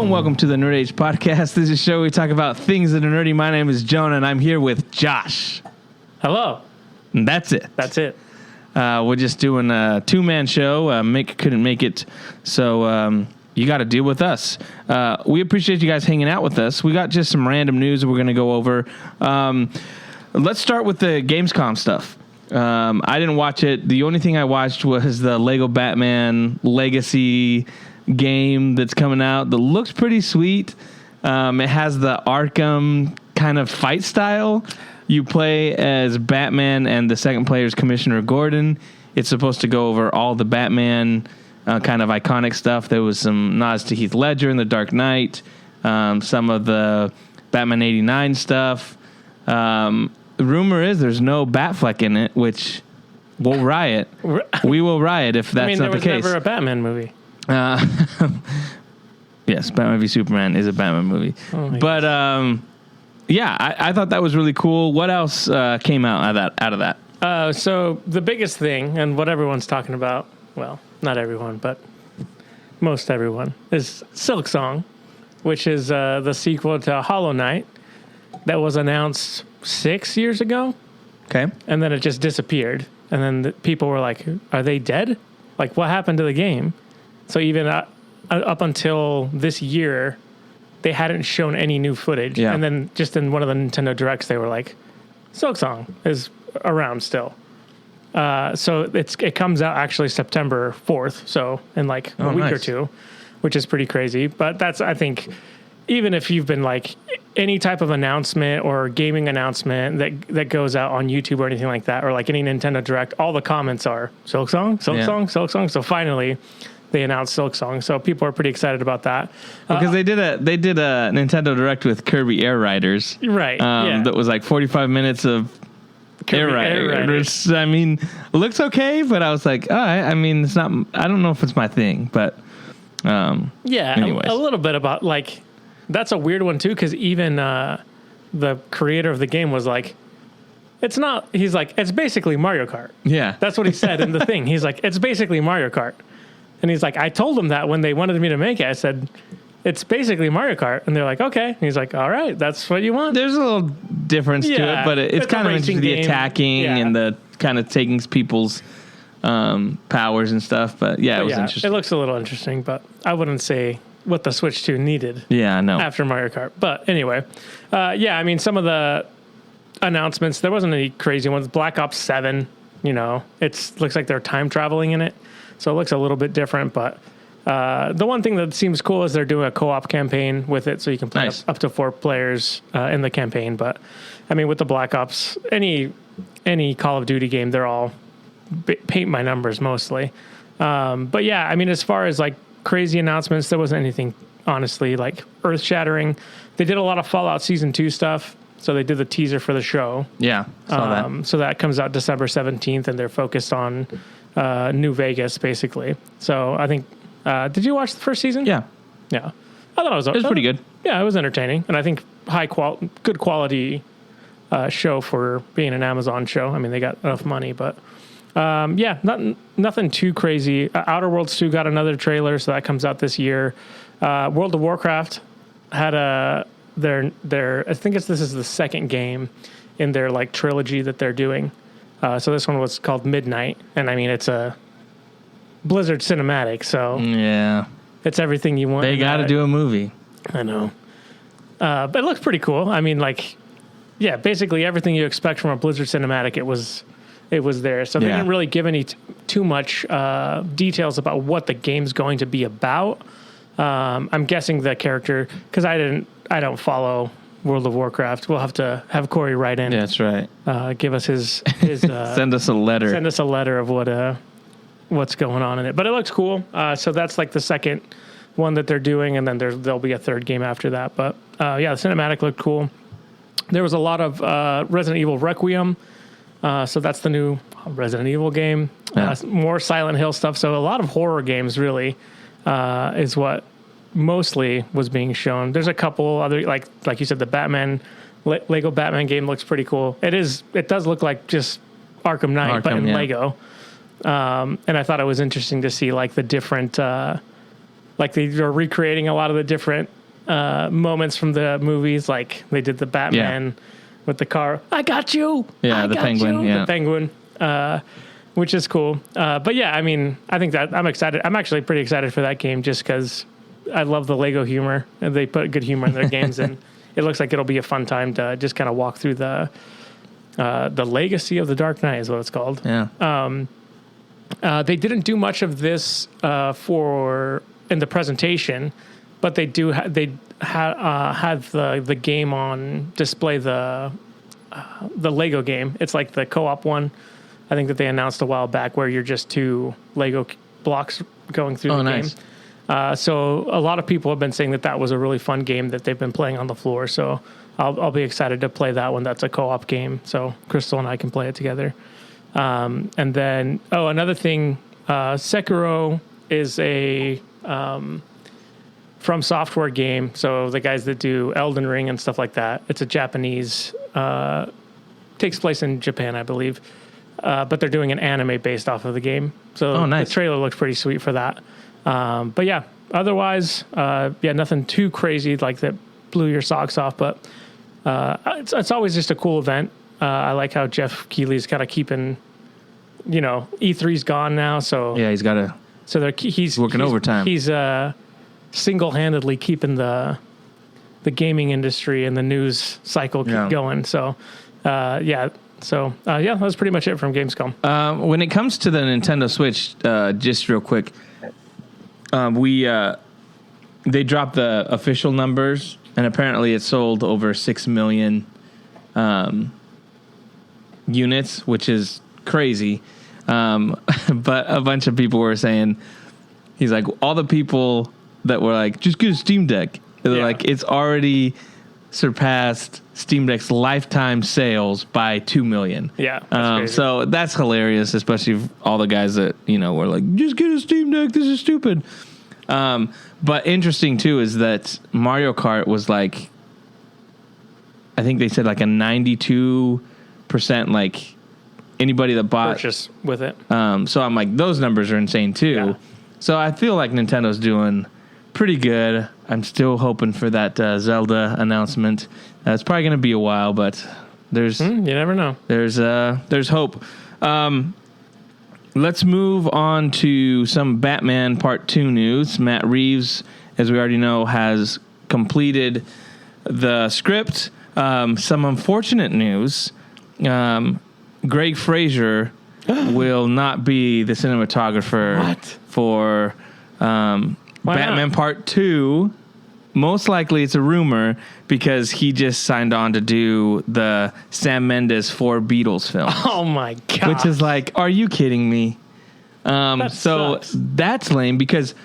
and welcome to the Nerd Age Podcast. This is a show where we talk about things that are nerdy. My name is Jonah, and I'm here with Josh. Hello. And that's it. That's it. We're just doing a two-man show. Mick couldn't make it, so you got to deal with us. We appreciate you guys hanging out with us. We got just some random news that we're going to go over. Let's start with the Gamescom stuff. I didn't watch it. The only thing I watched was the Lego Batman Legacy game that's coming out that looks pretty sweet. It has the Arkham kind of fight style. You play as Batman, and the second player is Commissioner Gordon. It's supposed to go over all the Batman kind of iconic stuff. There was some nods to Heath Ledger in The Dark Knight, some of the Batman 89 stuff. The rumor is there's no Batfleck in it, which we'll riot. We will riot if that's not the case. There was never a Batman movie. Yes, Batman v Superman is a Batman movie. But yeah, I thought that was really cool. What else came out of that? So the biggest thing, and what everyone's talking about, well, not everyone, but most everyone, is Silksong, which is the sequel to Hollow Knight that was announced 6 years ago. Okay. And then it just disappeared. And then people were like, are they dead? Like, what happened to the game? So even up until this year, they hadn't shown any new footage. Yeah. And then just in one of the Nintendo Directs, they were like, Silksong is around still. So it comes out actually September 4th, so in like a week or two, which is pretty crazy. But that's, I think, even if you've been like any type of announcement or gaming announcement that goes out on YouTube or anything like that, or like any Nintendo Direct, all the comments are Silksong, Silksong, yeah. Silksong. So finally, they announced Silksong, so people are pretty excited about that. Because they did a Nintendo Direct with Kirby Air Riders, right? Yeah. That was like 45 minutes of Kirby Air Riders. I mean, it looks okay, but I was like, all right. I mean, it's not. I don't know if it's my thing, but yeah. Anyways. A little bit about like that's a weird one too, because even the creator of the game was like, it's not. He's like, it's basically Mario Kart. Yeah, that's what he said in the thing. He's like, it's basically Mario Kart. And he's like, I told them that when they wanted me to make it. I said, it's basically Mario Kart. And they're like, okay. And he's like, all right, that's what you want. There's a little difference to it, but it's kind of interesting, the attacking and the kind of taking people's powers and stuff. But yeah, it was interesting. It looks a little interesting, but I wouldn't say what the Switch 2 needed. Yeah, no. After Mario Kart. But anyway, yeah, I mean, some of the announcements, there wasn't any crazy ones. Black Ops 7, looks like they're time traveling in it. So it looks a little bit different, but the one thing that seems cool is they're doing a co-op campaign with it, so you can play up to 4 players in the campaign. But I mean, with the Black Ops, any Call of Duty game, they're all paint by numbers mostly. But yeah, I mean, as far as like crazy announcements, there wasn't anything honestly like earth-shattering. They did a lot of Fallout Season 2 stuff. So they did the teaser for the show. Yeah, saw that. So that comes out December 17th, and they're focused on New Vegas, basically. So I think, did you watch the first season? Yeah. Yeah. I thought it was pretty good. Yeah, it was entertaining. And I think good quality show for being an Amazon show. I mean, they got enough money, but yeah, nothing too crazy. Outer Worlds 2 got another trailer, so that comes out this year. World of Warcraft had I think this is the second game in their like trilogy that they're doing. So this one was called Midnight, and I mean it's a Blizzard cinematic, so yeah, it's everything you want. They got to do a movie. I know, but it looks pretty cool. I mean, like, yeah, basically everything you expect from a Blizzard cinematic, it was there. So they didn't really give any too much details about what the game's going to be about. I'm guessing the character, because I don't follow World of Warcraft. We'll have to have Corey write in. Yeah, that's right. Give us his send us a letter. Send us a letter of what's going on in it. But it looks cool. So that's like the second one that they're doing, and then there'll be a third game after that. But yeah, the cinematic looked cool. There was a lot of Resident Evil Requiem. So that's the new Resident Evil game. Yeah. More Silent Hill stuff. So a lot of horror games really is what mostly was being shown. There's a couple other, like you said, the Batman, Lego Batman game looks pretty cool. It does look like just Arkham Knight, but in Lego. And I thought it was interesting to see like the different, like they are recreating a lot of the different moments from the movies, like they did the Batman with the car. I got you. Yeah, the penguin. Yeah, the penguin. Which is cool. But yeah, I mean, I think that I'm excited. I'm actually pretty excited for that game just because I love the Lego humor and they put good humor in their games, and it looks like it'll be a fun time to just kind of walk through the Legacy of the Dark Knight is what it's called. Yeah. They didn't do much of this in the presentation, but they had the game on display, the Lego game. It's like the co-op one, I think, that they announced a while back, where you're just 2 Lego blocks going through the nice. game. So a lot of people have been saying that was a really fun game that they've been playing on the floor. So I'll be excited to play that one. That's a co-op game, so Crystal and I can play it together. And then, another thing, Sekiro is a From Software game. So the guys that do Elden Ring and stuff like that. It's a Japanese, takes place in Japan, I believe. But they're doing an anime based off of the game. So nice. The trailer looks pretty sweet for that. But yeah, otherwise, nothing too crazy like that blew your socks off. But it's always just a cool event. I like how Jeff Keighley's kind of keeping, E3's gone now. So yeah, he's got to. So he's working overtime. He's single-handedly keeping the gaming industry and the news cycle going. So that was pretty much it from Gamescom. When it comes to the Nintendo Switch, just real quick, they dropped the official numbers, and apparently it sold over 6 million units, which is crazy. But a bunch of people were saying, he's like, all the people that were like, just get a Steam Deck. They're like, it's already surpassed Steam Deck's lifetime sales by 2 million. Yeah. That's so that's hilarious, especially all the guys that, were like, just get a Steam Deck. This is stupid. But interesting too is that Mario Kart was like, I think they said like a 92% like anybody that bought purchase with it. So I'm like, those numbers are insane too. Yeah. So I feel like Nintendo's doing pretty good. I'm still hoping for that Zelda announcement. It's probably going to be a while, but there's you never know. There's hope. Let's move on to some Batman Part 2 news. Matt Reeves, as we already know, has completed the script. Some unfortunate news. Greg Fraser will not be the cinematographer for Batman Part 2. Most likely it's a rumor because he just signed on to do the Sam Mendes 4 Beatles film. Oh my God. Which is like, are you kidding me? That's lame because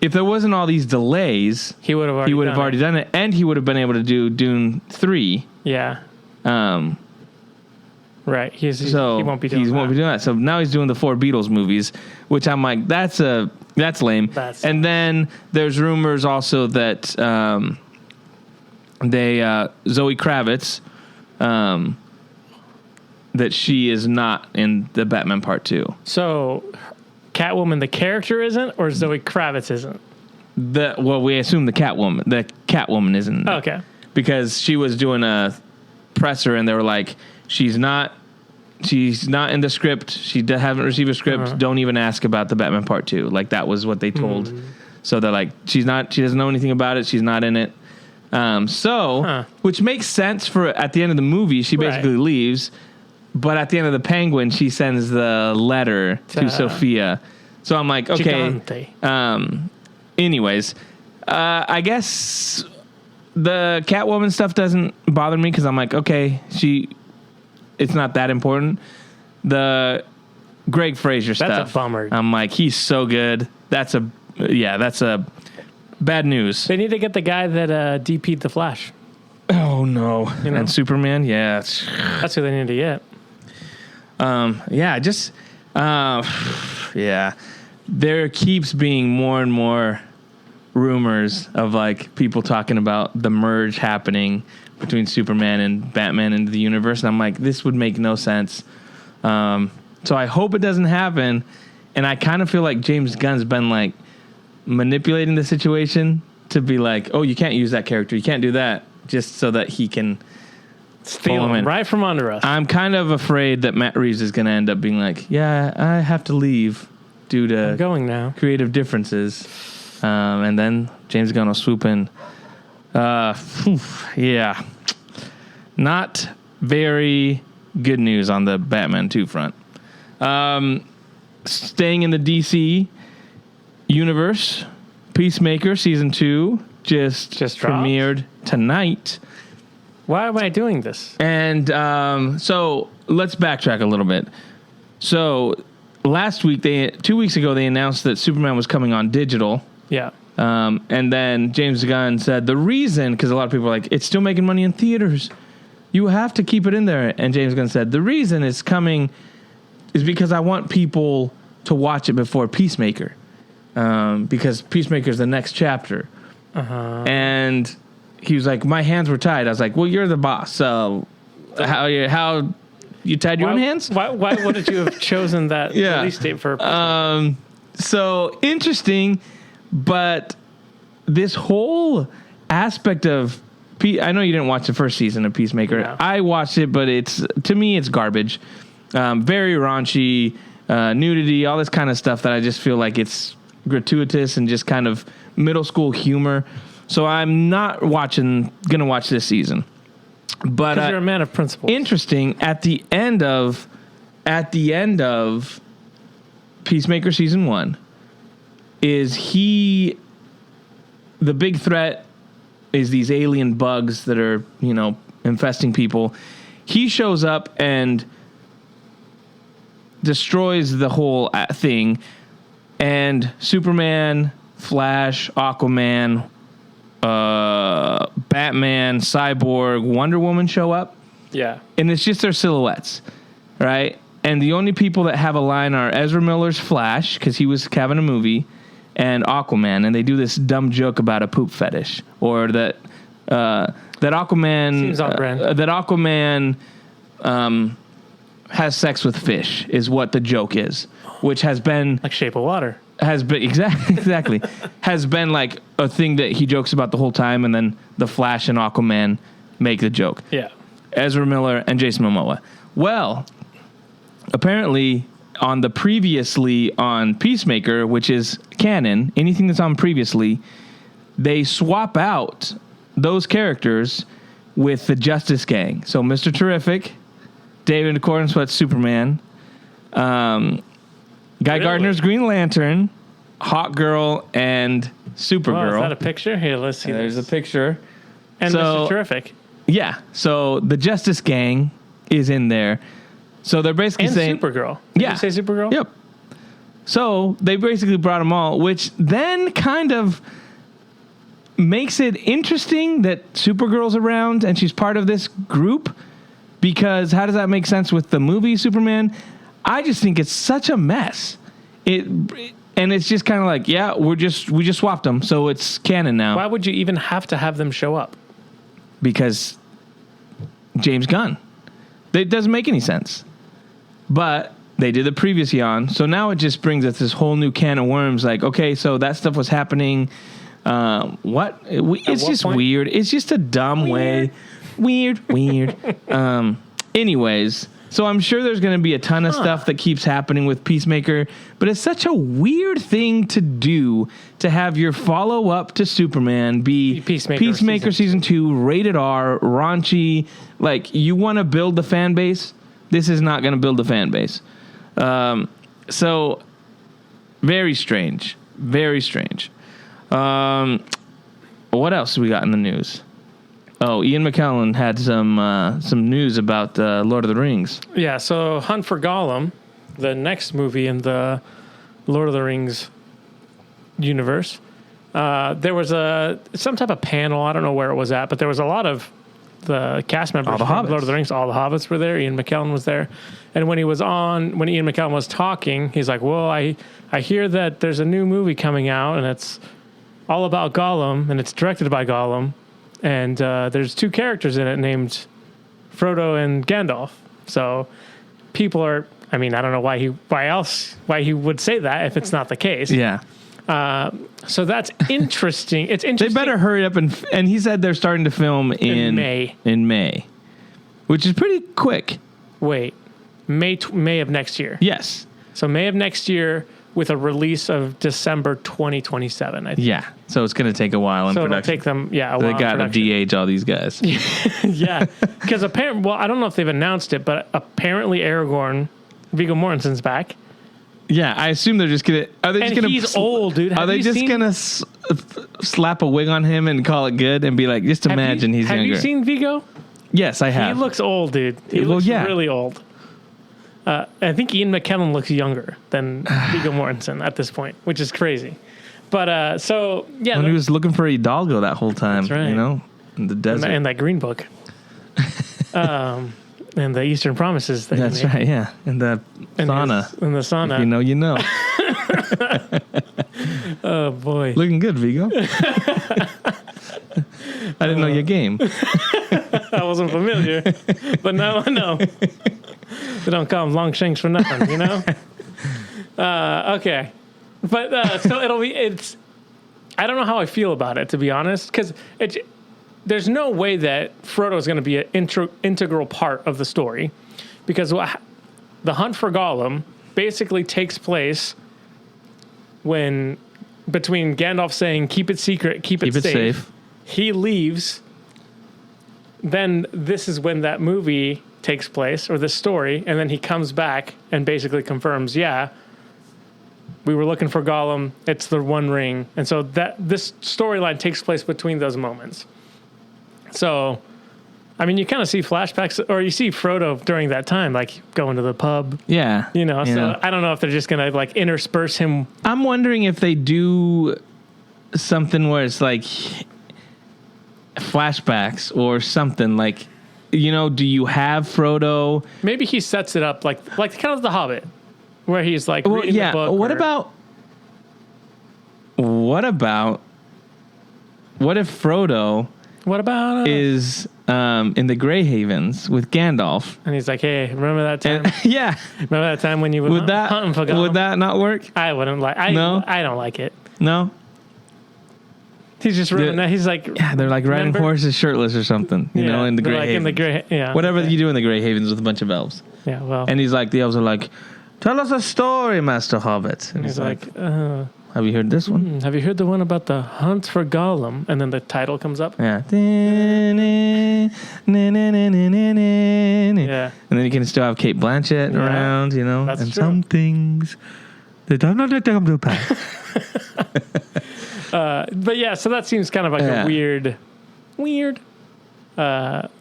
if there wasn't all these delays, he would have already done it, and he would have been able to do Dune 3. Yeah. Right. He won't be doing that. He won't be doing that. So now he's doing the 4 Beatles movies, which I'm like, that's lame. And then there's rumors also that Zoe Kravitz, that she is not in the Batman Part 2. So Catwoman, the character, isn't, or Zoe Kravitz isn't? We assume the Catwoman isn't. Okay. Because she was doing a presser and they were like, she's not in the script. She haven't received a script. Uh-huh. Don't even ask about the Batman Part 2. Like, that was what they told. So they're like, she doesn't know anything about it. She's not in it. Which makes sense for at the end of the movie, she basically leaves. But at the end of the Penguin, she sends the letter to Sophia. So I'm like, okay. Gigante. Anyways, I guess the Catwoman stuff doesn't bother me because I'm like, okay, it's not that important. The Greg Fraser stuff. That's a bummer. I'm like, he's so good. That's a bad news. They need to get the guy that DP'd The Flash. Oh, no. And Superman? Yeah. That's who they need to get. There keeps being more and more rumors of like people talking about the merge happening between Superman and Batman into the universe. And I'm like, this would make no sense. So I hope it doesn't happen. And I kind of feel like James Gunn's been like manipulating the situation to be like, oh, you can't use that character, you can't do that, just so that he can steal him right from under us. I'm kind of afraid that Matt Reeves is going to end up being like, yeah, I have to leave due to I'm going now. creative differences. And then James Gunn will swoop in. Yeah. Not very good news on the Batman 2 front. Staying in the DC universe, Peacemaker Season 2 just premiered tonight. Why am I doing this? And so let's backtrack a little bit. So last week, 2 weeks ago, they announced that Superman was coming on digital. Yeah. And then James Gunn said the reason, because a lot of people are like, it's still making money in theaters, you have to keep it in there. And James Gunn said the reason it's coming is because I want people to watch it before Peacemaker, because Peacemaker is the next chapter. And he was like, my hands were tied. I was like, well, you're the boss, so how you tied your own hands? Why wouldn't you have chosen that release date for? So interesting, but this whole aspect of I know you didn't watch the first season of Peacemaker. No. I watched it, but to me it's garbage. Very raunchy, nudity, all this kind of stuff that I just feel like it's gratuitous and just kind of middle school humor. So I'm not gonna watch this season. But because you're a man of principle. Interesting. At the end of Peacemaker Season 1, is the big threat is these alien bugs that are, infesting people. He shows up and destroys the whole thing, and Superman, Flash, Aquaman, Batman, Cyborg, Wonder Woman show up. Yeah. And it's just their silhouettes, right? And the only people that have a line are Ezra Miller's Flash, because he was having a movie, and Aquaman. And they do this dumb joke about a poop fetish, or that Aquaman seems on brand. That Aquaman has sex with fish is what the joke is, which has been like Shape of Water. Has been exactly has been like a thing that he jokes about the whole time, and then the Flash and Aquaman make the joke. Yeah, Ezra Miller and Jason Momoa. Well, apparently on the previously on Peacemaker, which is canon, anything that's on previously, they swap out those characters with the Justice Gang. So Mr. Terrific, David Cornsweat's Superman, Guy Gardner's Green Lantern, Hawkgirl, and Supergirl. Oh, is that a picture? Here, let's see. There's a picture. And Mr. Terrific. Yeah. So the Justice Gang is in there. So they're basically saying Supergirl. Did you say Supergirl? Yep. So they basically brought them all, which then kind of makes it interesting that Supergirl's around and she's part of this group, because how does that make sense with the movie Superman? I just think it's such a mess. And it's just kind of like, yeah, we just swapped them, so it's canon now. Why would you even have to have them show up? Because James Gunn. It doesn't make any sense. But they did the previous yawn, so now it just brings us this whole new can of worms. Like, okay, so that stuff was happening. What? It's just weird. It's just a dumb way. Weird. Anyways, so I'm sure there's going to be a ton of stuff that keeps happening with Peacemaker, but it's such a weird thing to do, to have your follow-up to Superman be Peacemaker Season 2, rated R, raunchy. Like, you want to build the fan base? This is not going to build the fan base. So, very strange. Very strange. What else we got in the news? Oh, Ian McKellen had some news about Lord of the Rings. Yeah, so Hunt for Gollum, the next movie in the Lord of the Rings universe, there was some type of panel. I don't know where it was at, but there was a lot of the cast members from Lord of the Rings. All the hobbits were there. Ian McKellen was there. And when Ian McKellen was talking, he's like, well, I hear that there's a new movie coming out, and it's all about Gollum, and it's directed by Gollum. And there's two characters in it named Frodo and Gandalf. So people are, I don't know why he would say that if it's not the case. Yeah. So that's interesting. It's interesting. They better hurry up and he said they're starting to film in May. In May, which is pretty quick. Wait, May of next year. Yes. So May of next year with a release of December 2027. I think. Yeah. So it's going to take a while in So it'll production. take them, a while. They got to in production. de-age all these guys. Yeah, because apparently, well, I don't know if they've announced it, but apparently Aragorn, Viggo Mortensen's back. Yeah, I assume they're just gonna. Are they just And gonna? he's old, dude. Are they just gonna slap a wig on him and call it good and be like, just imagine he's younger? Have you seen Viggo? Yes, I have. He looks old, dude. He looks really old. I think Ian McKellen looks younger than Viggo Mortensen at this point, which is crazy. But so yeah, when he was looking for Hidalgo that whole time, That's right. You know, in the desert. and that Green Book, and the Eastern Promises. That That's right. Yeah, in the sauna. In the sauna. If you know, you know. Oh boy, Looking good, Vigo. I didn't know your game. I wasn't familiar, but now I know. They don't call them Longshanks for nothing, you know. Okay, but so it's. I don't know how I feel about it, to be honest, because there's no way that Frodo is going to be an integral part of the story, because the hunt for Gollum basically takes place between Gandalf saying "keep it secret, keep it safe." He leaves. Then this is when that movie takes place, or the story, and then he comes back and basically confirms, yeah, we were looking for Gollum. It's the One Ring, and so this storyline takes place between those moments. So, I mean, you kind of see flashbacks, or you see Frodo during that time, like going to the pub. Yeah, you know. So I don't know if they're just gonna like intersperse him. I'm wondering if they do something where it's like flashbacks or something like, you know, do you have Frodo? Maybe he sets it up like kind of The Hobbit, where he's like reading the book. What if Frodo is in the Grey Havens with Gandalf, and he's like, hey, remember that time? Remember that time when you were hunting for Gollum? Would that not work? I wouldn't like. No, I don't like it. No. He's just ruining that. He's like, they're like riding horses shirtless or something, you know, in the Grey Havens. Whatever you do in the Grey Havens with a bunch of elves. Yeah, well. And he's like, the elves are like, tell us a story, Master Hobbit. And he's like, have you heard this one? Have you heard the one about the hunt for Gollum? And then the title comes up. Yeah. Yeah. And then you can still have Kate Blanchett around, you know. That's and true. some things that I'm not going to come to pass. But yeah, so that seems kind of like a weird.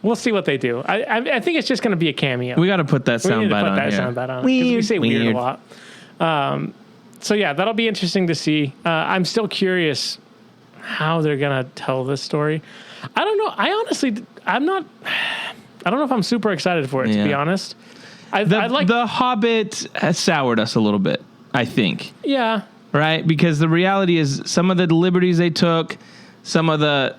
We'll see what they do. I think it's just going to be a cameo. We got to put that soundbite on here. Soundbite on. We say weird a lot. So yeah, that'll be interesting to see. I'm still curious how they're going to tell this story. I don't know. I don't know if I'm super excited for it, to be honest. The Hobbit has soured us a little bit, I think. Yeah. Right? Because the reality is some of the liberties they took, some of the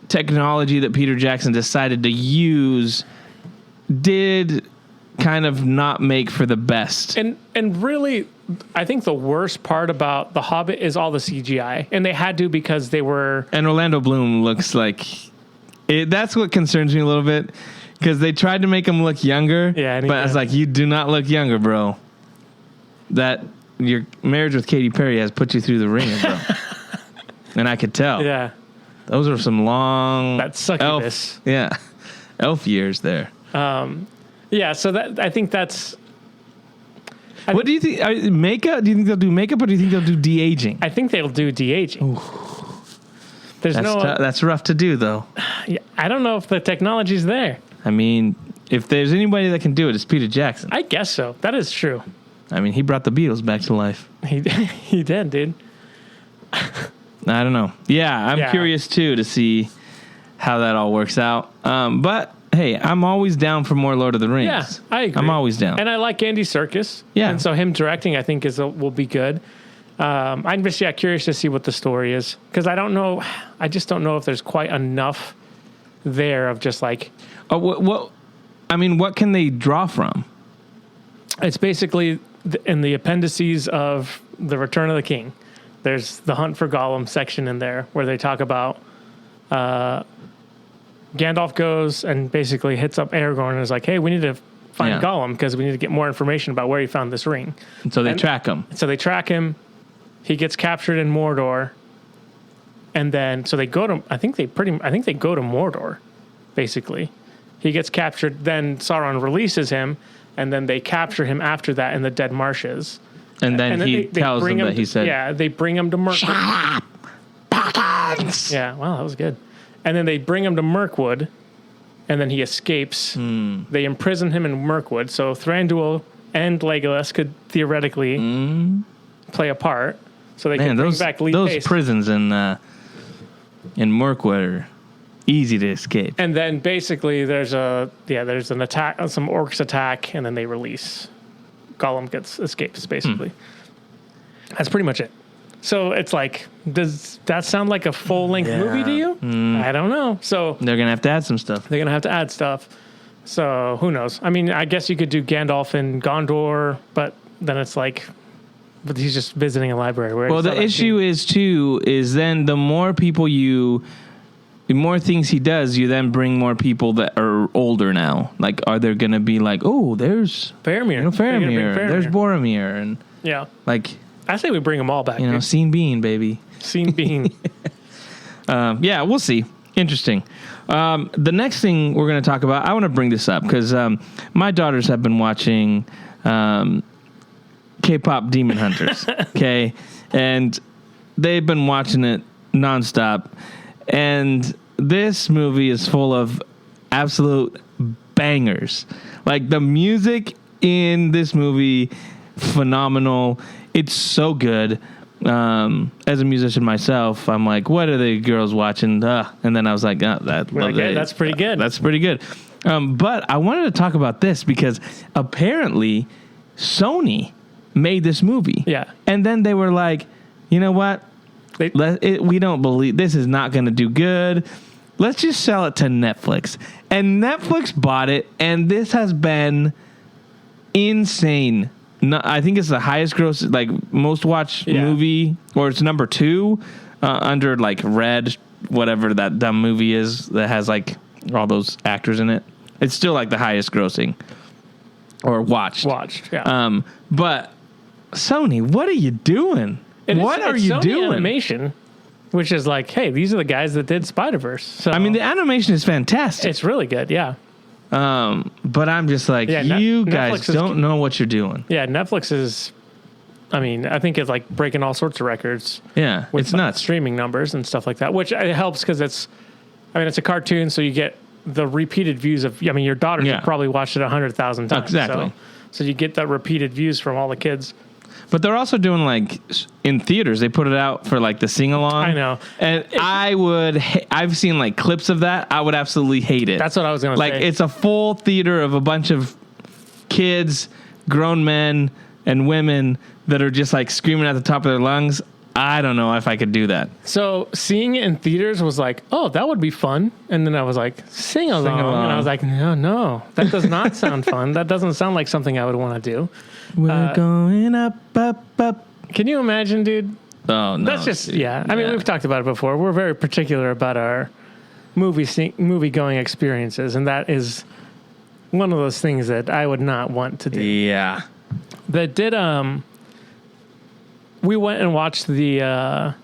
technology that Peter Jackson decided to use did kind of not make for the best. And really, I think the worst part about The Hobbit is all the CGI. And they had to because they were... And Orlando Bloom looks like... that's what concerns me a little bit. Because they tried to make him look younger. Yeah, but I was like, you do not look younger, bro. That... Your marriage with Katy Perry has put you through the ringer, bro. And I could tell. Yeah. Those are some long... That succubus. Elf years there. Yeah, so I think that's... What do you think? Makeup? Do you think they'll do makeup or do you think they'll do de-aging? I think they'll do de-aging. Ooh. That's rough to do, though. Yeah, I don't know if the technology's there. I mean, if there's anybody that can do it, it's Peter Jackson. I guess so. That is true. I mean, he brought the Beatles back to life. He did, dude. I don't know. Yeah, I'm curious, too, to see how that all works out. But, hey, I'm always down for more Lord of the Rings. Yeah, I agree. I'm always down. And I like Andy Serkis. Yeah. And so him directing, I think, will be good. I'm just, curious to see what the story is. Because I just don't know if there's quite enough there of just like... what can they draw from? It's basically in the appendices of The Return of the King. there's the Hunt for Gollum section in there where they talk about Gandalf goes and basically hits up Aragorn and is like, hey, we need to find Gollum because we need to get more information about where he found this ring. And so they track him. So they track him. He gets captured in Mordor. And then, so they go to, I think they go to Mordor, basically. He gets captured, then Sauron releases him, and then they capture him after that in the Dead Marshes. And then he tells them that he said... Yeah, they bring him to Shut up, Perkins! Yeah, wow, that was good. And then they bring him to Mirkwood, and then he escapes. They imprison him in Mirkwood, so Thranduil and Legolas could theoretically play a part. So they can bring back Lee those Pace. Prisons in Mirkwood are easy to escape. And then basically there's an attack, some orcs attack, and then they release. Gollum escapes, basically. That's pretty much it. So it's like, does that sound like a full-length movie to you? I don't know. So they're going to have to add some stuff. They're going to have to add stuff. So who knows? I mean, I guess you could do Gandalf in Gondor, but then it's like... But he's just visiting a library. Well, the issue is then the more things he does, you then bring more people that are older now. Like, are there going to be like, oh, there's Faramir. Faramir. There's Boromir. And yeah. Like, I say we bring them all back. Scene Bean, baby. Scene Bean. Yeah, we'll see. Interesting. The next thing we're going to talk about, I want to bring this up because my daughters have been watching... K-pop Demon Hunters, okay? And they've been watching it nonstop. And this movie is full of absolute bangers. Like, the music in this movie, phenomenal. It's so good. As a musician myself, I'm like, what are the girls watching? And then I was like, that's pretty good. That's pretty good. But I wanted to talk about this because apparently Sony made this movie. Yeah. And then they were like, you know what? We don't believe this is not going to do good. Let's just sell it to Netflix. And Netflix bought it, and this has been insane. No, I think it's the highest gross, like most watched movie, or it's number 2 under like Red, whatever that dumb movie is that has like all those actors in it. It's still like the highest grossing or watched. Yeah. But Sony, what are you doing? What are you doing? Animation, which is like, hey, these are the guys that did Spider-Verse. So I mean, the animation is fantastic. It's really good, yeah. But I'm just like, you guys don't know what you're doing. Yeah, Netflix is, I mean, I think it's like breaking all sorts of records. Yeah, with it's nuts. Streaming numbers and stuff like that, which it helps because it's a cartoon, so you get the repeated views of, I mean, your daughters have probably watched it 100,000 times. Exactly. So you get that repeated views from all the kids. But they're also doing like in theaters. They put it out for like the sing along. I know, and I've seen like clips of that. I would absolutely hate it. That's what I was going to say. Like it's a full theater of a bunch of kids, grown men, and women that are just like screaming at the top of their lungs. I don't know if I could do that. So seeing it in theaters was like, oh, that would be fun. And then I was like, sing along. And I was like, no, that does not sound fun. That doesn't sound like something I would want to do. We're going up, up, up. Can you imagine, dude? Oh, no. That's just, I mean, we've talked about it before. We're very particular about our movie going experiences. And that is one of those things that I would not want to do. Yeah. That did, we went and watched the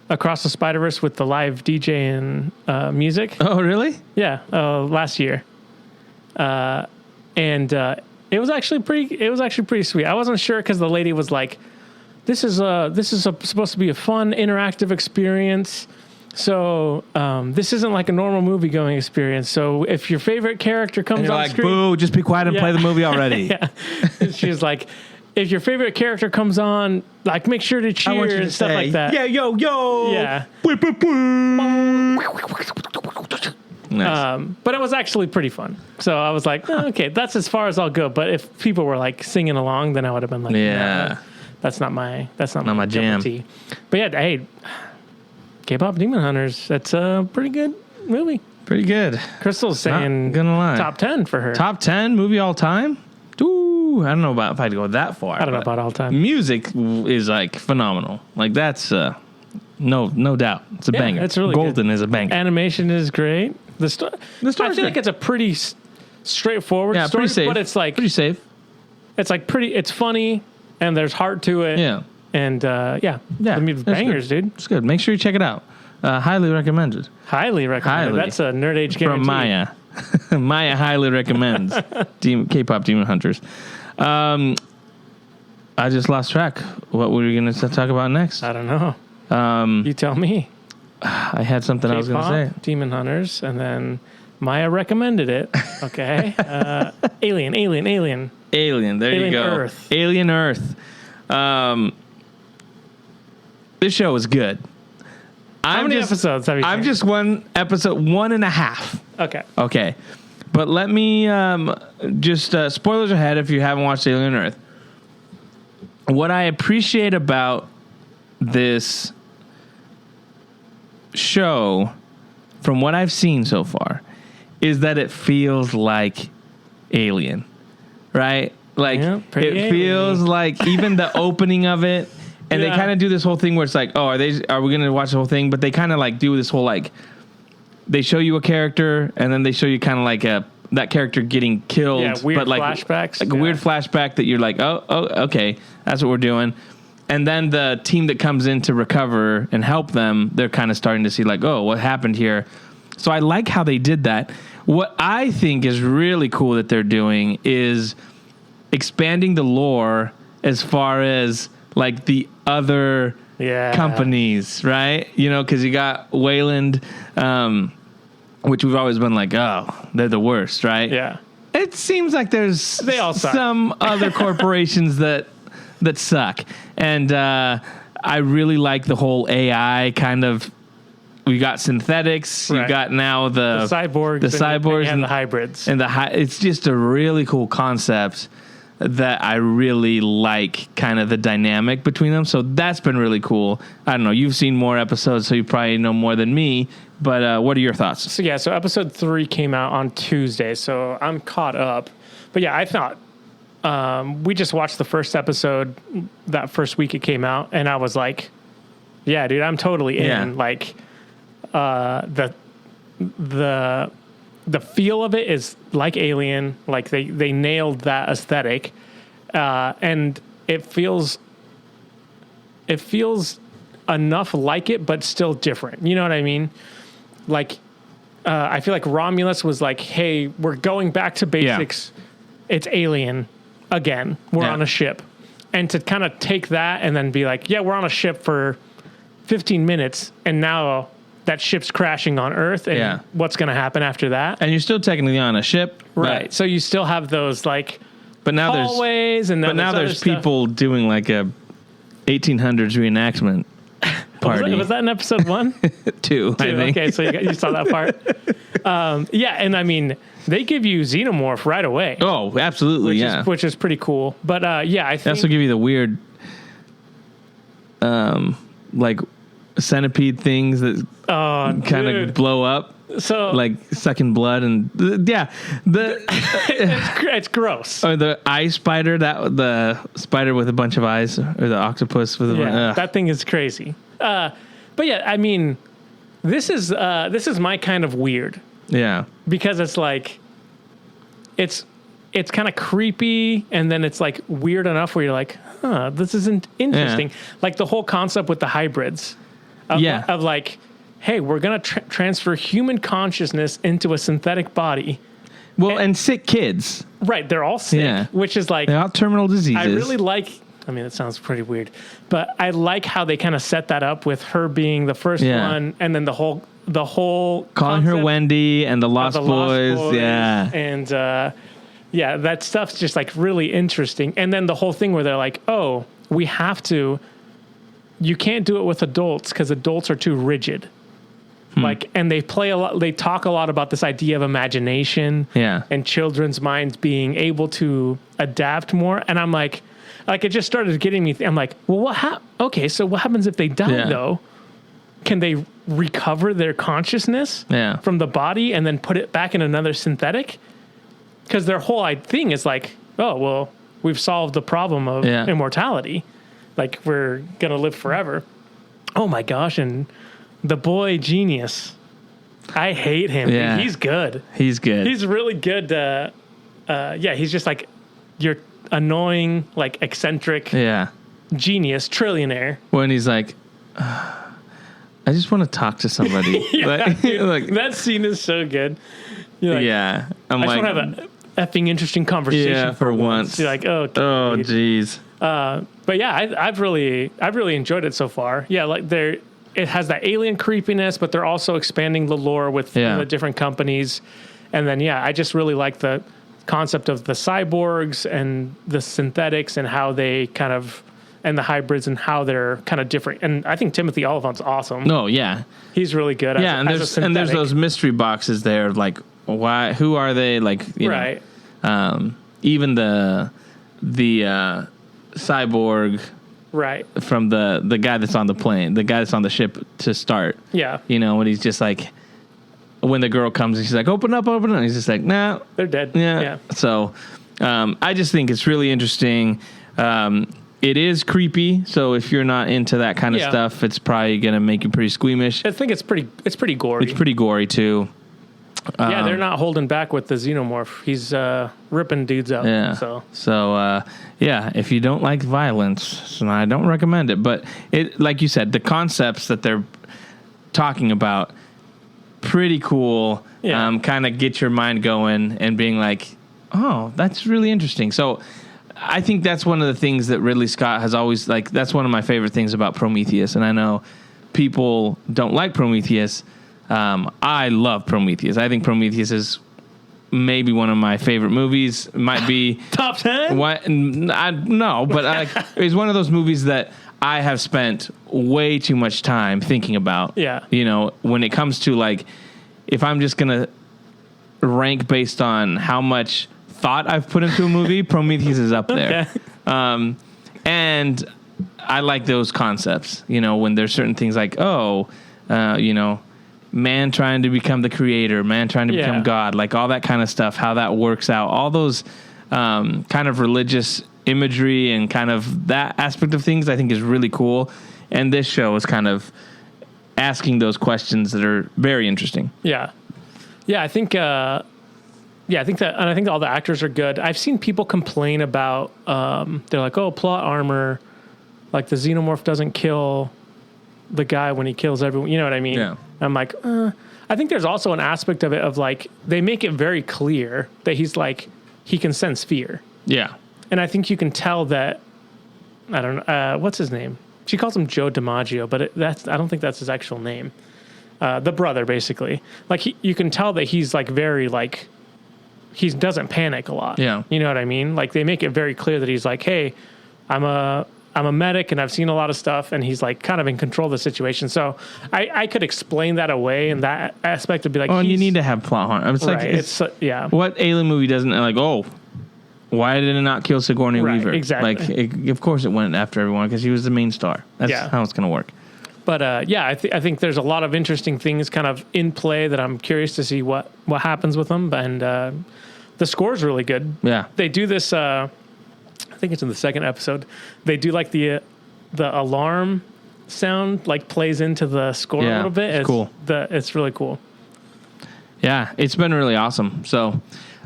Across the Spider-Verse with the live DJ and music. Oh, really? Yeah, last year. And it was actually pretty sweet. I wasn't sure because the lady was like, "This is supposed to be a fun, interactive experience. So this isn't like a normal movie going experience. So if your favorite character comes on screen, boo, just be quiet and play the movie already." Yeah. She's like, if your favorite character comes on, like make sure to cheer and stuff like that. Yeah, yo. Yeah. Nice. But it was actually pretty fun. So I was like, okay, that's as far as I'll go. But if people were like singing along, then I would have been like, no, that's not my jam. But yeah, hey, K-pop Demon Hunters, that's a pretty good movie. Pretty good. Crystal's saying not gonna lie. top 10 for her. Top 10 movie all time? Ooh. I don't know about if I'd go that far. I don't know about all time. Music is like phenomenal. Like that's no doubt. It's a banger. It's really Golden good. is a banger. Animation is great. The story. I feel good. like it's a pretty straightforward story, pretty safe. but it's like pretty safe. It's like pretty. It's funny and there's heart to it. Yeah. And I mean, bangers, good. dude. It's good. Make sure you check it out. Highly recommended. Highly recommended. Highly. That's a nerd age guarantee. From Maya. Maya highly recommends K-pop Demon Hunters. I just lost track. What were we going to talk about next? I don't know. You tell me. I had something I was going to say. Demon Hunters, and then Maya recommended it. Okay. Alien. There Alien you go. Earth. Alien Earth. This show is good. How many episodes have you seen? I'm just 1.5. Okay. But let me just spoilers ahead if you haven't watched Alien Earth. What I appreciate about this show, from what I've seen so far, is that it feels like Alien, right? Like it feels like even the opening of it. And they kind of do this whole thing where it's like, are we going to watch the whole thing? But they kind of like do this whole like, they show you a character and then they show you kind of like that character getting killed. Yeah, weird but like, flashbacks. Like a weird flashback that you're like, oh, okay, that's what we're doing. And then the team that comes in to recover and help them, they're kind of starting to see like, oh, what happened here? So I like how they did that. What I think is really cool that they're doing is expanding the lore as far as like the other companies, right? You know, because you got Wayland, which we've always been like, oh, they're the worst, right? Yeah. It seems like there's some other corporations that suck. And I really like the whole AI kind of. We got synthetics. Right. You got now the cyborgs, and the hybrids, and it's just a really cool concept that I really like, kind of the dynamic between them. So that's been really cool. I don't know. You've seen more episodes, so you probably know more than me. But what are your thoughts? So episode 3 came out on Tuesday, so I'm caught up. But yeah, I thought we just watched the first episode that first week it came out, and I was like, yeah, dude, I'm totally in. Yeah. Like the feel of it is like Alien, like they nailed that aesthetic, and it feels enough like it, but still different. You know what I mean? Like, I feel like Romulus was like, hey, we're going back to basics. Yeah. It's Alien again. We're on a ship. And to kind of take that and then be like, yeah, we're on a ship for 15 minutes, and now that ship's crashing on Earth, and what's going to happen after that? And you're still technically on a ship, right? So you still have those like, but now hallways, and now there's people doing like a 1800s reenactment party. Was that in episode 1? 2, I think. Okay, so you saw that part. And I mean, they give you xenomorph right away. Oh, absolutely, which is pretty cool. But I think they also give you the weird, like centipede things that kind of blow up, so like sucking blood, and it's gross. Or the eye spider, the spider with a bunch of eyes, or the octopus with that thing is crazy. But yeah, I mean, this is my kind of weird. Yeah, because it's like it's kind of creepy, and then it's like weird enough where you're like, huh, this isn't interesting. Like the whole concept with the hybrids. Of like, hey, we're going to transfer human consciousness into a synthetic body. Well, and sick kids. Right. They're all sick, which is like... They're all terminal diseases. I really like... I mean, that sounds pretty weird. But I like how they kind of set that up with her being the first one, and then the whole calling her Wendy and the Lost Boys. Yeah. And, that stuff's just like really interesting. And then the whole thing where they're like, oh, we have to... You can't do it with adults because adults are too rigid. Like, and they talk a lot about this idea of imagination and children's minds being able to adapt more. And I'm like it just started getting me. I'm like, well, so what happens if they die though? Can they recover their consciousness from the body and then put it back in another synthetic? Because their whole thing is like, oh, well, we've solved the problem of immortality. Like, we're going to live forever. Oh, my gosh. And the boy Genius, I hate him. Yeah. He's good. He's good. He's really good. He's just like your annoying, like, eccentric genius, trillionaire. When he's like, I just want to talk to somebody. Dude, that scene is so good. You're like, I'm I like, just want to have an effing interesting conversation for once. You're like, oh, jeez. But yeah, I've really enjoyed it so far. Yeah, like it has that alien creepiness, but they're also expanding the lore with the different companies. And then I just really like the concept of the cyborgs and the synthetics and how they kind of, and the hybrids and how they're kind of different. And I think Timothy Olyphant's awesome. No, yeah. He's really good. And there's those mystery boxes there, like why, who are they? Like, you know, even the cyborg from the guy that's on the plane, the guy that's on the ship to start. Yeah. You know, when he's just like, when the girl comes and she's like, open up. And he's just like, nah. They're dead. Yeah. So I just think it's really interesting. It is creepy, so if you're not into that kind of stuff, it's probably going to make you pretty squeamish. I think it's pretty gory. It's pretty gory, too. They're not holding back with the xenomorph. He's ripping dudes up. Yeah. So if you don't like violence, I don't recommend it. But it, like you said, the concepts that they're talking about, pretty cool. Yeah. Kind of get your mind going and being like, oh, that's really interesting. So I think that's one of the things that Ridley Scott has always, like, that's one of my favorite things about Prometheus. And I know people don't like Prometheus. I love Prometheus. I think Prometheus is maybe one of my favorite movies. It might be top 10. It's one of those movies that I have spent way too much time thinking about. Yeah. You know, when it comes to, like, if I'm just gonna rank based on how much thought I've put into a movie, Prometheus is up there. Okay. And I like those concepts. You know, when there's certain things like, you know, man trying to become the creator, man trying to become God, like all that kind of stuff, how that works out, all those kind of religious imagery and kind of that aspect of things I think is really cool. And this show is kind of asking those questions that are very interesting. Yeah. Yeah, I think that, and I think all the actors are good. I've seen people complain about, they're like, oh, plot armor, like the xenomorph doesn't kill the guy when he kills everyone. You know what I mean? Yeah. I'm like, I think there's also an aspect of it of like, they make it very clear that he's like, he can sense fear. Yeah. And I think you can tell that, I don't know, what's his name? She calls him Joe DiMaggio, but I don't think that's his actual name. The brother, basically. Like, you can tell that he's like very like, he doesn't panic a lot. Yeah. You know what I mean? Like, they make it very clear that he's like, hey, I'm a medic and I've seen a lot of stuff, and he's like kind of in control of the situation. So I could explain that away in that aspect to be like, and you need to have plot harm. It's like, it's what alien movie doesn't like, why did it not kill Sigourney Weaver? Exactly. Like, of course it went after everyone because he was the main star. That's how it's going to work. But I think there's a lot of interesting things kind of in play that I'm curious to see what happens with them. And the score's really good. Yeah. They do this, I think it's in the second episode. They do like the alarm sound like plays into the score a little bit. It's cool. It's really cool. Yeah, it's been really awesome. So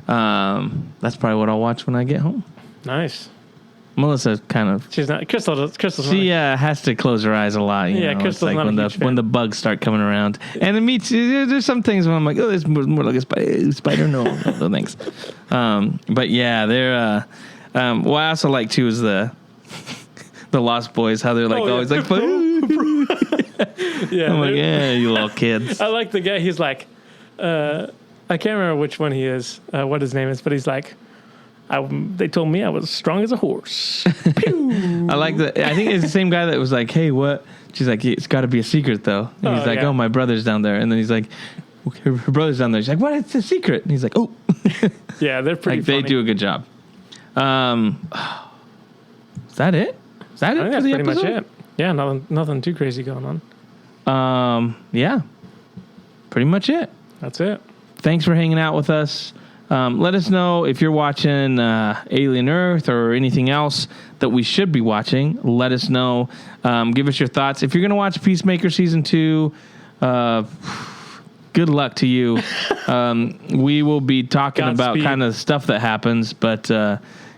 that's probably what I'll watch when I get home. Nice. Melissa kind of. She's not. Crystal's. She has to close her eyes a lot. You know? Crystal's like not when the bugs start coming around, and it meets. There's some things when I'm like, oh, it's more like a spider. No, thanks. But yeah, they're. What I also like too is the Lost Boys. How they're like always like. Yeah, I'm like, you little kids. I like the guy. He's like, I can't remember which one he is. What his name is, but he's like. They told me I was strong as a horse. I like that. I think it's the same guy that was like, hey, what? She's like, it's got to be a secret, though. And he's like, oh, my brother's down there. And then he's like, her brother's down there. She's like, what? It's a secret. And he's like, oh. Yeah, they're pretty funny. They do a good job. Is that it? Is that it? I think that's pretty much it. Yeah, nothing too crazy going on. Yeah. Pretty much it. That's it. Thanks for hanging out with us. Let us know if you're watching Alien Earth or anything else that we should be watching. Let us know. Give us your thoughts. If you're going to watch Peacemaker Season 2, good luck to you. We will be talking about kind of stuff that happens, but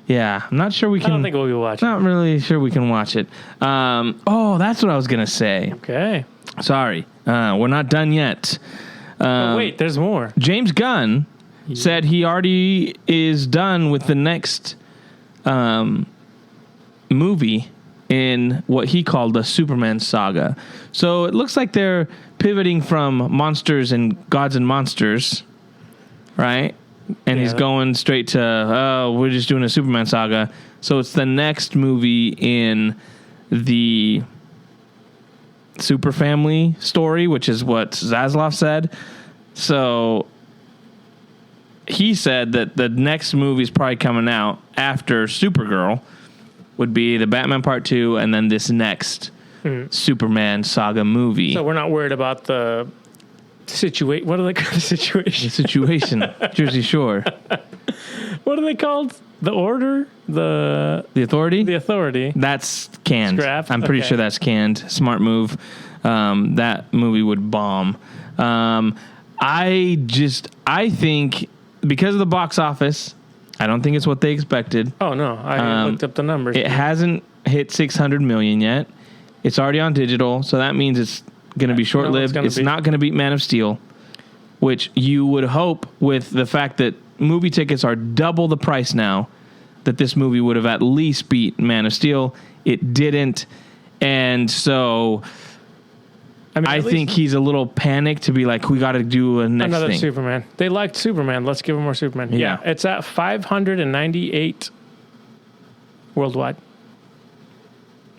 yeah, I'm not sure we can. I don't think we'll be watching. Not really sure we can watch it. Oh, that's what I was going to say. Okay. Sorry. We're not done yet. Wait, there's more. James Gunn said he already is done with the next movie in what he called the Superman saga. So it looks like they're pivoting from monsters and gods and monsters, right? And he's going straight to, we're just doing a Superman saga. So it's the next movie in the Super Family story, which is what Zaslav said. So he said that the next movie is probably coming out after Supergirl, would be the Batman Part 2, and then this next Superman saga movie. So we're not worried about the situation. What are they called? The situation. Jersey Shore. What are they called? The Order? The Authority? The Authority. That's canned. Scrapped? I'm pretty sure that's canned. Smart move. That movie would bomb. I think because of the box office, I don't think it's what they expected. Oh, no. I looked up the numbers. It hasn't hit 600 million yet. It's already on digital, so that means it's going to be short-lived. It's not going to beat Man of Steel, which you would hope with the fact that movie tickets are double the price now, that this movie would have at least beat Man of Steel. It didn't. And so I think he's a little panicked to be like, we got to do another thing. Superman. They liked Superman. Let's give him more Superman. Yeah. It's at 598 worldwide.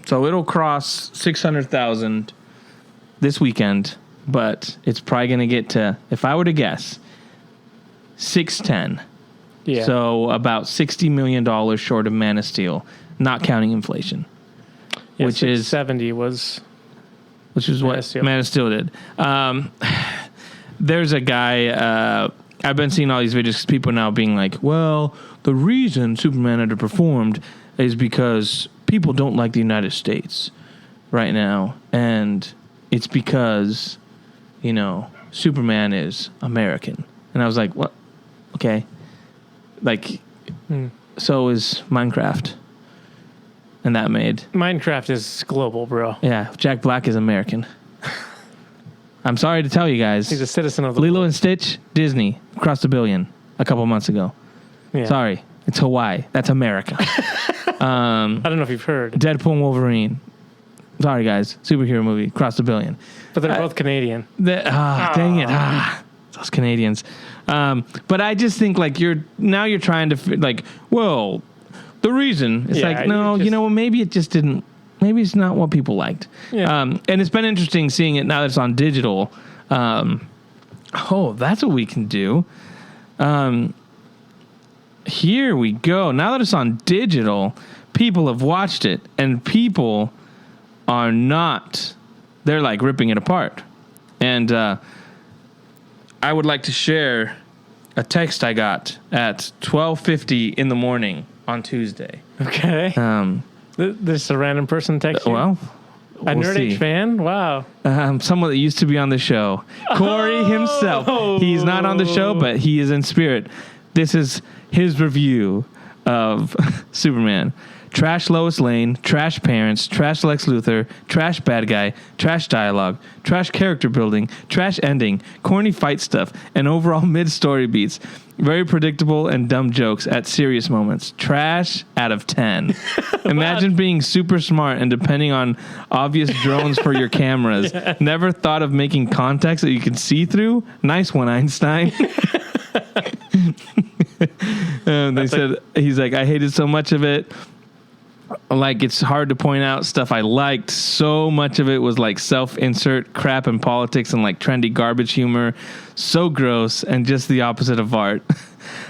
So it'll cross 600,000 this weekend, but it's probably going to get to, if I were to guess, 610. Yeah. So about $60 million short of Man of Steel, not counting inflation. Yeah, which is 70 was... Which is what Man of Steel did. There's a guy, I've been seeing all these videos because people now being like, well, the reason Superman underperformed is because people don't like the United States right now. And it's because, Superman is American. And I was like, what? Okay. Like, so is Minecraft. And that made... Minecraft is global, bro. Yeah, Jack Black is American. I'm sorry to tell you guys. He's a citizen of the Lilo and Stitch, Disney, crossed $1 billion a couple months ago. Yeah. Sorry, it's Hawaii. That's America. I don't know if you've heard. Deadpool and Wolverine. Sorry, guys. Superhero movie, crossed $1 billion. But they're both Canadian. Dang it. Those Canadians. But I just think, like, you're trying to, like, well... The reason it's like, no, maybe it just didn't. Maybe it's not what people liked. Yeah. And it's been interesting seeing it now that it's on digital. That's what we can do. Here we go. Now that it's on digital, people have watched it, and people are not. They're like ripping it apart. And I would like to share a text I got at 12:50 in the morning. On Tuesday. Okay. This is a random person text you? Well, a Nerd Age fan? Wow. Someone that used to be on the show. Corey himself. He's not on the show, but he is in spirit. This is his review of Superman. Trash Lois Lane, trash parents, trash Lex Luthor, trash bad guy, trash dialogue, trash character building, trash ending, corny fight stuff, and overall mid-story beats. Very predictable and dumb jokes at serious moments. Trash out of 10. Imagine being super smart and depending on obvious drones for your cameras. Yeah. Never thought of making contacts that you can see through? Nice one, Einstein. He's like, I hated so much of it. Like, it's hard to point out stuff I liked. So much of it was like self-insert crap and politics and like trendy garbage humor. So gross and just the opposite of art.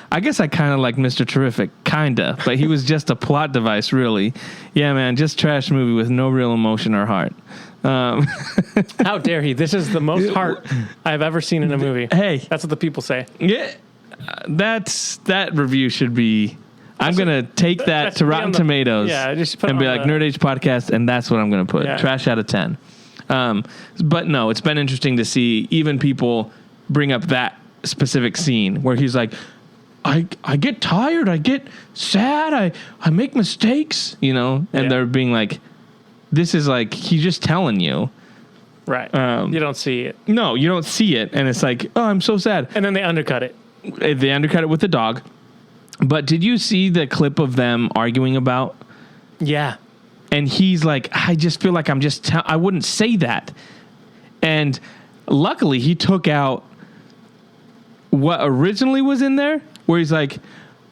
I guess I kind of like Mr. Terrific, kinda, but he was just a plot device, really. Yeah, man, just trash movie with no real emotion or heart. How dare he? This is the most heart I've ever seen in a movie. Hey. That's what the people say. Yeah. that review should be. I'm gonna take that to Rotten Tomatoes, just put and be like Nerd Age Podcast, and that's what I'm gonna put. Yeah. Trash out of 10. But no, it's been interesting to see even people bring up that specific scene where he's like, I get tired, I get sad, I make mistakes, and they're being like, this is like he's just telling you. Right. You don't see it. No, you don't see it, and it's like, oh, I'm so sad. And then they undercut it. They undercut it with the dog. But did you see the clip of them arguing about? Yeah. And he's like, I just feel like I wouldn't say that. And luckily, he took out what originally was in there, where he's like,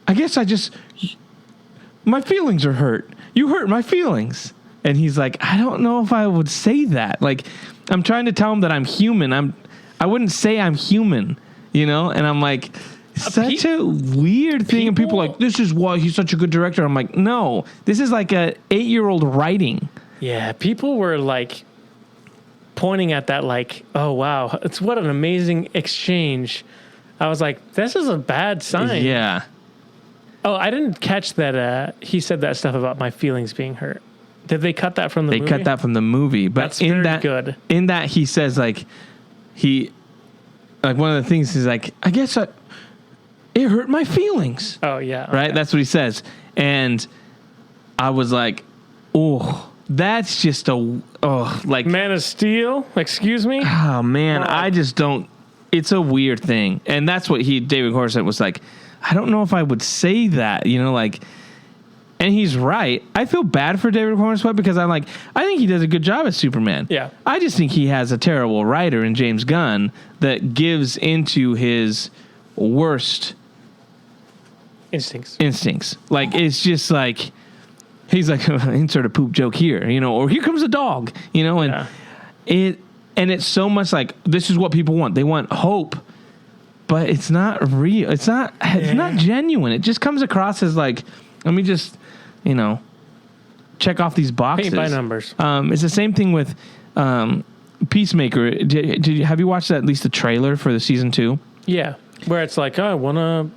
I guess my feelings are hurt. You hurt my feelings. And he's like, I don't know if I would say that. Like, I'm trying to tell him that I'm human. I wouldn't say I'm human, And I'm like, such a weird thing. And people are like, this is why he's such a good director. I'm like, no, this is like a 8-year-old writing. Yeah, people were like pointing at that like, oh, wow, it's what an amazing exchange. I was like, this is a bad sign. Yeah. Oh, I didn't catch that he said that stuff about my feelings being hurt. Did they cut that from the movie? They cut that from the movie. But that's very good. In that, he says, like, one of the things is like, I guess it hurt my feelings. Oh, yeah. Okay. Right? That's what he says. And I was like, oh, that's just like. Man of Steel? Excuse me? Oh, man. I just don't. It's a weird thing. And that's what David Corset was like, I don't know if I would say that, and he's right. I feel bad for David Cornsweet because I think he does a good job as Superman. Yeah. I just think he has a terrible writer in James Gunn that gives into his worst instincts. Like, it's just like, he's like, insert a poop joke here, or here comes a dog, and it's so much like, this is what people want. They want hope, but it's not real. It's not genuine. It just comes across as like, let me just, check off these boxes. Paint by numbers. It's the same thing with Peacemaker. Have you watched at least the trailer for the season 2? Yeah, where it's like, I want to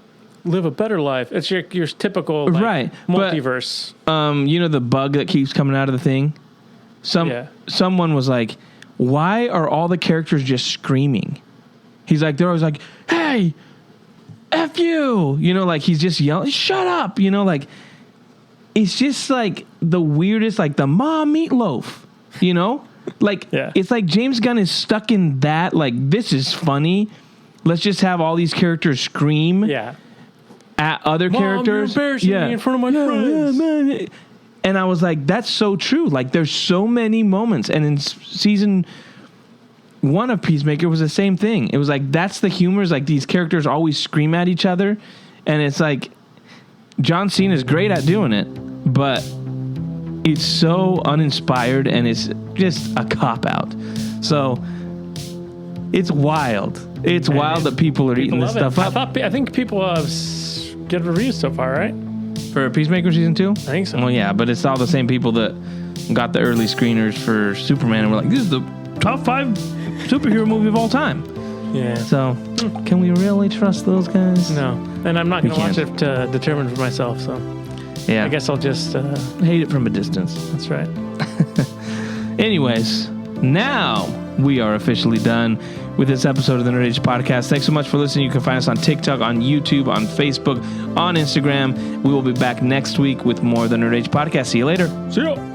live a better life. It's your typical multiverse. But, the bug that keeps coming out of the thing? Someone was like, why are all the characters just screaming? He's like, they're always like, hey, F you. Like, he's just yelling, shut up. Like, it's just like the weirdest, like the mom meatloaf, Like, It's like James Gunn is stuck in that, like, this is funny. Let's just have all these characters scream at other characters. You're embarrassing me in front of my friends. And I was like, that's so true. Like, there's so many moments. And in season 1 of Peacemaker was the same thing. It was like, that's the humor, is like these characters always scream at each other. And it's like, John Cena is great at doing it, but it's so uninspired and it's just a cop-out. So it's wild. It's wild that people are eating this stuff up. I think people have good reviews so far, right? For Peacemaker season 2? I think so. Well, yeah, but it's all the same people that got the early screeners for Superman and were like, this is the top 5 superhero movie of all time. Yeah. So, can we really trust those guys? No. And I'm not going to watch it to determine for myself, so. Yeah. I guess I'll just... hate it from a distance. That's right. Anyways, now we are officially done with this episode of the Nerd Age Podcast. Thanks so much for listening. You can find us on TikTok, on YouTube, on Facebook, on Instagram. We will be back next week with more of the Nerd Age Podcast. See you later. See ya.